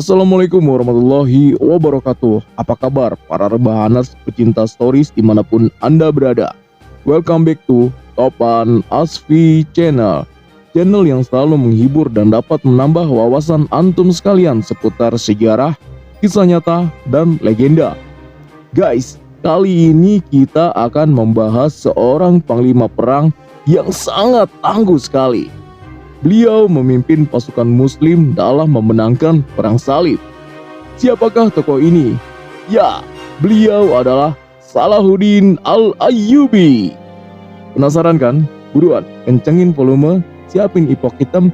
Assalamualaikum warahmatullahi wabarakatuh. Apa kabar para rebahaners pecinta stories dimanapun Anda berada? Welcome back to Topan Asfi Channel. Channel yang selalu menghibur dan dapat menambah wawasan antum sekalian seputar sejarah, kisah nyata, dan legenda. Guys, kali ini kita akan membahas seorang panglima perang yang sangat tangguh sekali. Beliau memimpin pasukan muslim dalam memenangkan perang salib. Siapakah tokoh ini? Ya, beliau adalah Salahuddin Al-Ayyubi. Penasaran kan? Buruan, kencengin volume, siapin ipok hitam,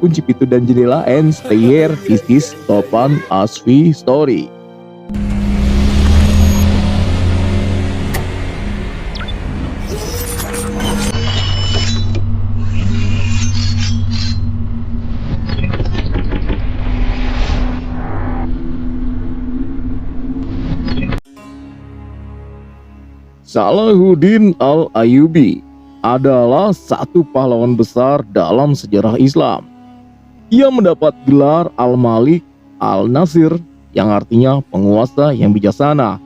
kunci pintu dan jendela, and stay here. This is Topan Asfi Story. Salahuddin Al-Ayyubi adalah satu pahlawan besar dalam sejarah Islam. Ia mendapat gelar Al-Malik Al-Nasir yang artinya penguasa yang bijaksana.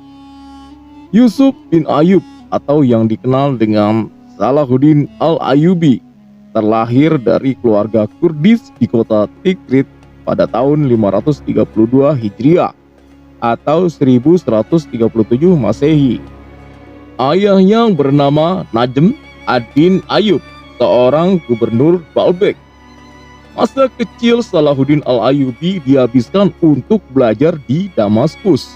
Yusuf bin Ayyub atau yang dikenal dengan Salahuddin Al-Ayyubi terlahir dari keluarga Kurdis di kota Tikrit pada tahun 532 Hijriah atau 1137 Masehi. Ayahnya bernama Najm ad-Din Ayyub, seorang gubernur Baalbek. Masa kecil Salahuddin Al-Ayyubi dihabiskan untuk belajar di Damaskus.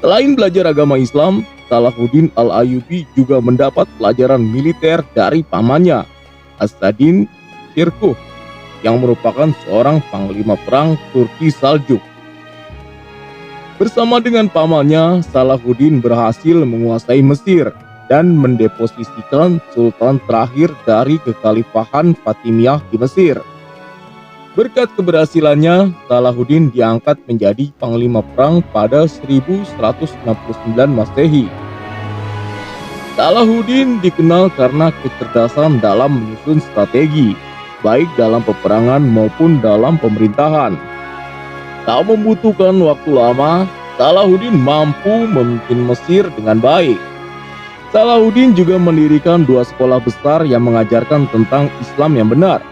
Selain belajar agama Islam, Salahuddin Al-Ayyubi juga mendapat pelajaran militer dari pamannya, As-Saddin Shirkuh, yang merupakan seorang panglima perang Turki Saljuk. Bersama dengan pamannya, Salahuddin berhasil menguasai Mesir dan mendeposisikan sultan terakhir dari kekhalifahan Fatimiyah di Mesir. Berkat keberhasilannya, Salahuddin diangkat menjadi panglima perang pada 1169 Masehi. Salahuddin dikenal karena kecerdasan dalam menyusun strategi, baik dalam peperangan maupun dalam pemerintahan. Tak membutuhkan waktu lama, Salahuddin mampu memimpin Mesir dengan baik. Salahuddin juga mendirikan dua sekolah besar yang mengajarkan tentang Islam yang benar.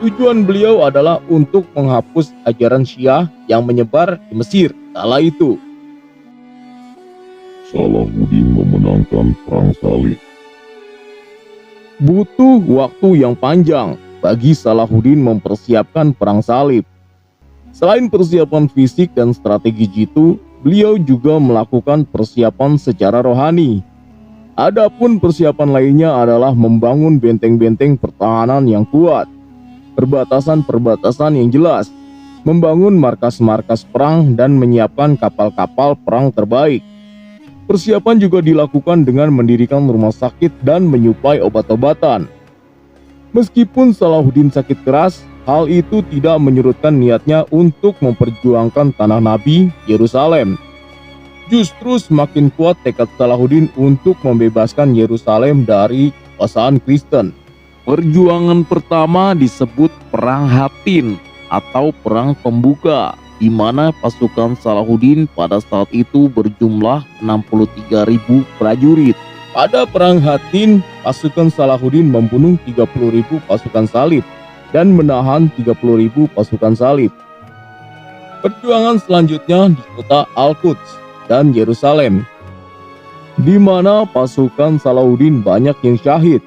Tujuan beliau adalah untuk menghapus ajaran Syiah yang menyebar di Mesir kala itu. Salahuddin memenangkan perang salib. Butuh waktu yang panjang bagi Salahuddin mempersiapkan perang salib. Selain persiapan fisik dan strategi jitu, beliau juga melakukan persiapan secara rohani. Adapun persiapan lainnya adalah membangun benteng-benteng pertahanan yang kuat, perbatasan-perbatasan yang jelas, membangun markas-markas perang dan menyiapkan kapal-kapal perang terbaik. Persiapan juga dilakukan dengan mendirikan rumah sakit dan menyuplai obat-obatan. Meskipun Salahuddin sakit keras, hal itu tidak menyurutkan niatnya untuk memperjuangkan tanah Nabi, Yerusalem. Justru semakin kuat tekad Salahuddin untuk membebaskan Yerusalem dari kekuasaan Kristen. Perjuangan pertama disebut Perang Hattin atau Perang Pembuka, di mana pasukan Salahuddin pada saat itu berjumlah 63.000 prajurit. Pada Perang Hattin, pasukan Salahuddin membunuh 30.000 pasukan salib dan menahan 30.000 pasukan salib. Perjuangan selanjutnya di kota Al-Quds dan Yerusalem, di mana pasukan Salahuddin banyak yang syahid.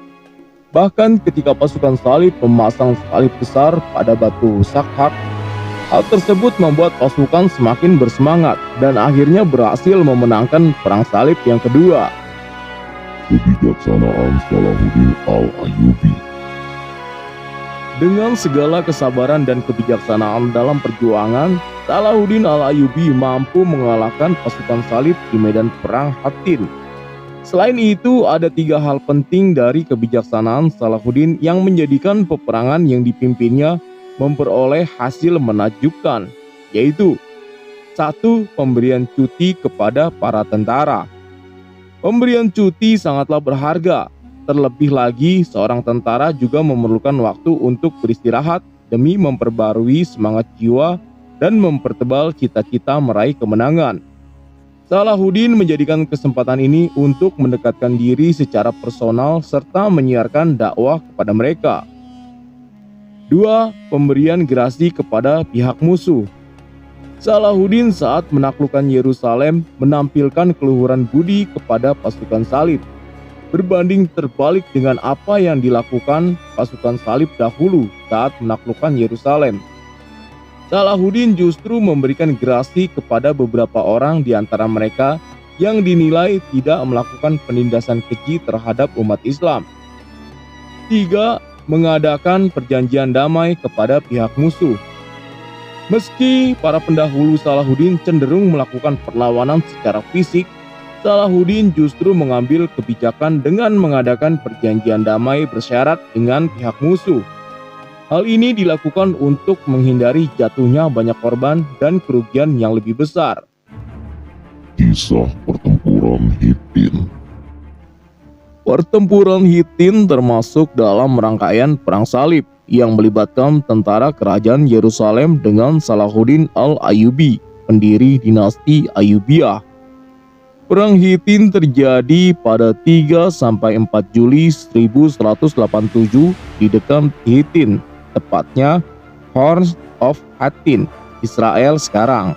Bahkan ketika pasukan salib memasang salib besar pada batu Sakhar, hal tersebut membuat pasukan semakin bersemangat dan akhirnya berhasil memenangkan perang salib yang kedua. Kebijaksanaan Salahuddin Al-Ayyubi. Dengan segala kesabaran dan kebijaksanaan dalam perjuangan, Salahuddin Al-Ayyubi mampu mengalahkan pasukan salib di medan perang Hattin. Selain itu, ada 3 hal penting dari kebijaksanaan Salahuddin yang menjadikan peperangan yang dipimpinnya memperoleh hasil menakjubkan, yaitu 1. Pemberian cuti kepada para tentara. Pemberian cuti sangatlah berharga. Terlebih lagi, seorang tentara juga memerlukan waktu untuk beristirahat demi memperbarui semangat jiwa dan mempertebal cita-cita meraih kemenangan. Salahuddin menjadikan kesempatan ini untuk mendekatkan diri secara personal serta menyiarkan dakwah kepada mereka. 2. Pemberian gerasi kepada pihak musuh. Salahuddin saat menaklukkan Yerusalem menampilkan keluhuran budi kepada pasukan salib, berbanding terbalik dengan apa yang dilakukan pasukan salib dahulu saat menaklukkan Yerusalem. Salahuddin justru memberikan gerasi kepada beberapa orang di antara mereka yang dinilai tidak melakukan penindasan keji terhadap umat Islam. 3. Mengadakan perjanjian damai kepada pihak musuh. Meski para pendahulu Salahuddin cenderung melakukan perlawanan secara fisik, Salahuddin justru mengambil kebijakan dengan mengadakan perjanjian damai bersyarat dengan pihak musuh. Hal ini dilakukan untuk menghindari jatuhnya banyak korban dan kerugian yang lebih besar. Kisah pertempuran Hittin. Pertempuran Hittin termasuk dalam rangkaian perang salib yang melibatkan tentara kerajaan Yerusalem dengan Salahuddin Al-Ayyubi, pendiri dinasti Ayyubiyah. Perang Hittin terjadi pada 3-4 Juli 1187 di dekat Hittin, tepatnya Horns of Hattin, Israel sekarang.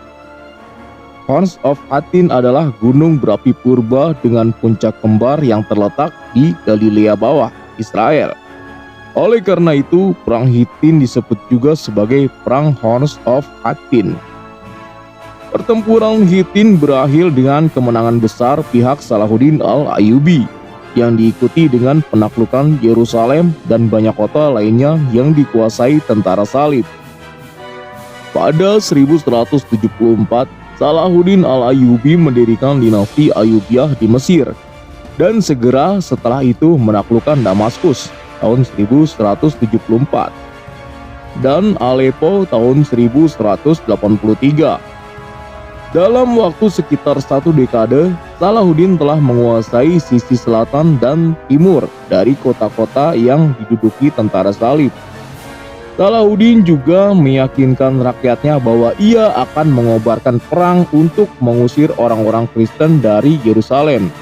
Horns of Hattin adalah gunung berapi purba dengan puncak kembar yang terletak di Galilea bawah, Israel. Oleh karena itu, perang Hittin disebut juga sebagai perang Horns of Hattin. Pertempuran Hittin berakhir dengan kemenangan besar pihak Salahuddin Al-Ayyubi yang diikuti dengan penaklukan Yerusalem dan banyak kota lainnya yang dikuasai tentara salib. Pada 1174, Salahuddin Al-Ayyubi mendirikan dinasti Ayyubiyah di Mesir dan segera setelah itu menaklukkan Damaskus tahun 1174 dan Aleppo tahun 1183. Dalam waktu sekitar 1 dekade, Salahuddin telah menguasai sisi selatan dan timur dari kota-kota yang diduduki tentara salib. Salahuddin juga meyakinkan rakyatnya bahwa ia akan mengobarkan perang untuk mengusir orang-orang Kristen dari Yerusalem.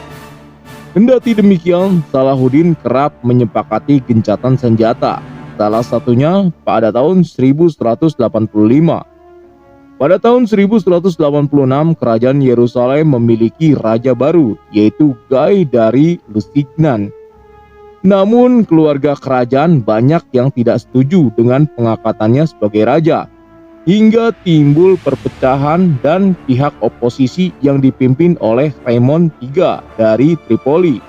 Kendati demikian, Salahuddin kerap menyepakati gencatan senjata, salah satunya pada tahun 1185. Pada tahun 1186, kerajaan Yerusalem memiliki raja baru, yaitu Gai dari Lusignan. Namun, keluarga kerajaan banyak yang tidak setuju dengan pengangkatannya sebagai raja, hingga timbul perpecahan dan pihak oposisi yang dipimpin oleh Raymond III dari Tripoli.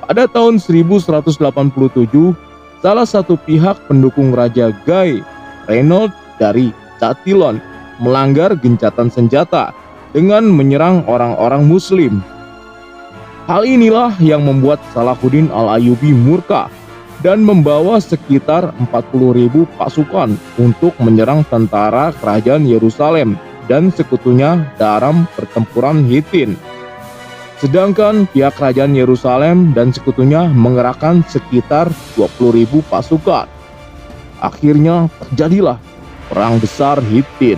Pada tahun 1187, salah satu pihak pendukung Raja Gai, Reynold dari Chatillon, melanggar gencatan senjata dengan menyerang orang-orang Muslim. Hal inilah yang membuat Salahuddin Al-Ayyubi murka dan membawa sekitar 40.000 pasukan untuk menyerang tentara kerajaan Yerusalem dan sekutunya dalam pertempuran Hittin. Sedangkan pihak kerajaan Yerusalem dan sekutunya mengerahkan sekitar 20.000 pasukan. Akhirnya terjadilah Perang Besar Hittin.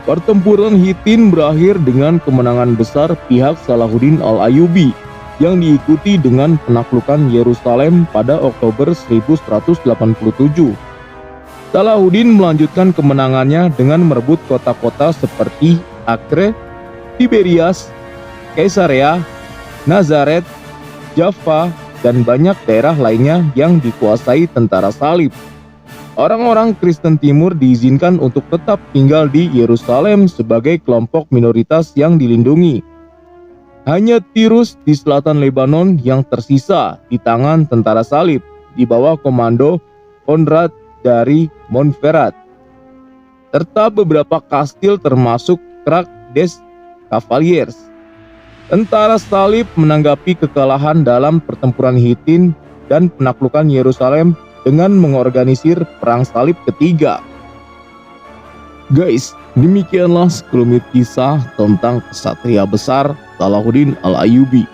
Pertempuran Hittin berakhir dengan kemenangan besar pihak Salahuddin Al-Ayyubi yang diikuti dengan penaklukan Yerusalem pada Oktober 1187. Salahuddin melanjutkan kemenangannya dengan merebut kota-kota seperti Acre, Tiberias, Kaisarea, Nazaret, Jaffa, dan banyak daerah lainnya yang dikuasai tentara salib. Orang-orang Kristen Timur diizinkan untuk tetap tinggal di Yerusalem sebagai kelompok minoritas yang dilindungi. Hanya Tirus di selatan Lebanon yang tersisa di tangan tentara salib di bawah komando Konrad dari Montferrat, serta beberapa kastil termasuk Krak des Cavaliers. Tentara salib menanggapi kekalahan dalam pertempuran Hittin dan penaklukan Yerusalem dengan mengorganisir perang salib ketiga. Guys, demikianlah sekelumit kisah tentang kesatria besar Salahuddin Al-Ayyubi.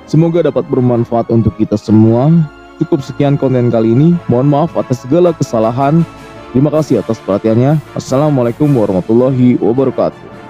Semoga dapat bermanfaat untuk kita semua. Cukup sekian konten kali ini. Mohon maaf atas segala kesalahan. Terima kasih atas perhatiannya. Assalamualaikum warahmatullahi wabarakatuh.